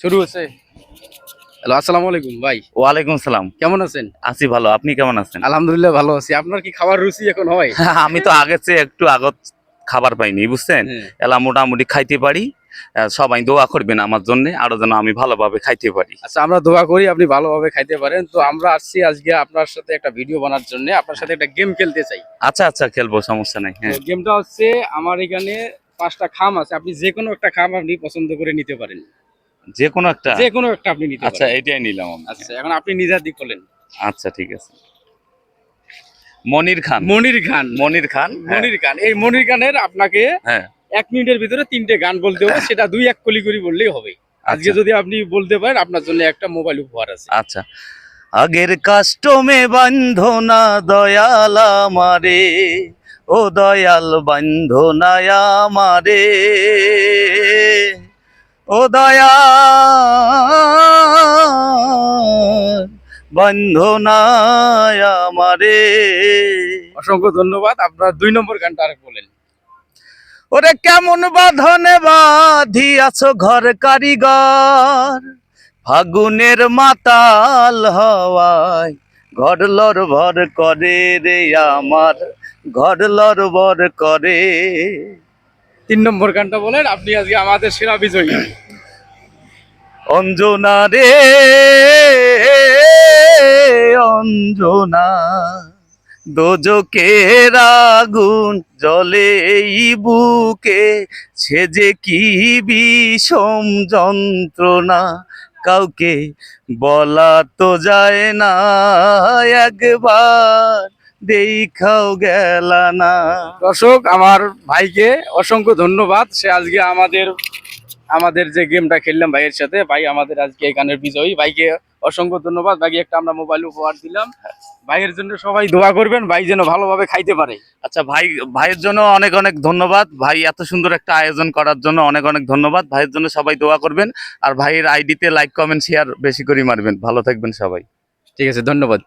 শুরু হচ্ছে। হ্যালো, আসসালামু আলাইকুম ভাই। ওয়ালাইকুম সালাম। কেমন আছেন? আছি ভালো, আপনি কেমন আছেন? আলহামদুলিল্লাহ ভালো আছি। আপনার কি খাবার রুচি এখন হয়? আমি তো আগের চেয়ে একটু আগত খাবার পাইনি, বুঝছেন? হ্যাঁ। এলা মোটামুটি খাইতে পারি। সবাই দোয়া করবেন আমার জন্য, আরো যেন আমি ভালোভাবে খাইতে পারি। আচ্ছা, আমরা দোয়া করি আপনি ভালোভাবে খাইতে পারেন। তো আমরা আসছি আজকে আপনার সাথে একটা ভিডিও বানার জন্য, আপনার সাথে একটা গেম খেলতে চাই। আচ্ছা আচ্ছা, খেলবো, সমস্যা নাই। তো হ্যাঁ, গেমটা হচ্ছে, আমার এখানে 5টা খাম আছে, আপনি যে কোনো একটা খাম আপনি পছন্দ করে নিতে পারেন। যে কোনো একটা। যে কোনো একটা আপনি নিতে আচ্ছা, পারেন। এটাই নিলাম আমি। আচ্ছা, এখন আপনি নিজের দিক বলেন। আচ্ছা, ঠিক আছে। মনির খান। মনির খান। মনির খান। হ্যাঁ, মনির খান, এই মনির খানের আপনাকে হ্যাঁ। 1 মিনিটের ভিতরে 3টে গান বলতে হবে, সেটা 2-1 কলি করে বললেই হবে। আজকে আচ্ছা যদি আপনি বলতে পারেন, আপনার জন্য একটা মোবাইল উপহার আছে। আচ্ছা। আগের কাস্টমে বান্ধো না দয়াল আমারে, ও দয়াল বান্ধো না আমারে, ও দয়াল বান্ধো না আমারে। অসংখ্য ধন্যবাদ। আপনার 2 নম্বর গানটা আরেক বলেন। ওরে কেমন বাঁধনে বাঁধিয়াছ ঘর কারিগর, ফাগুনের মাতাল হওয়ায় ঘর লড়ভর করে রে আমার, ঘর লড়ভর করে। 3 নম্বর গানটা বলেন, আপনি আজকে আমাদের সেরা বিজয়ী। অঞ্জনা রে অঞ্জনা, দোজকের আগুন জ্বলে এই বুকে, সে যে কি বিষম যন্ত্রণা, কাউকে বলা তো যায় না, একবার দেখাও গেলা না। দর্শক, আমার ভাইকে অসংখ্য ধন্যবাদ। সে আজকে আমাদের যে গেমটা খেললাম ভাইয়ের সাথে, ভাই আমাদের আজকে এই গানের বিজয়ী। ভাইকে অসংখ্য ধন্যবাদ। ভাইকে একটা আমরা মোবাইল উপহার দিলাম। ভাইয়ের জন্য সবাই দোয়া করবেন, ভাই যেন ভালোভাবে খাইতে পারে। আচ্ছা ভাই, ভাইয়ের জন্য অনেক অনেক ধন্যবাদ। ভাই এত সুন্দর একটা আয়োজন করার জন্য অনেক অনেক ধন্যবাদ। ভাইয়ের জন্য সবাই দোয়া করবেন, আর ভাইয়ের আইডিতে লাইক কমেন্ট শেয়ার বেশি করে মারবেন। ভালো থাকবেন সবাই। ঠিক আছে, ধন্যবাদ।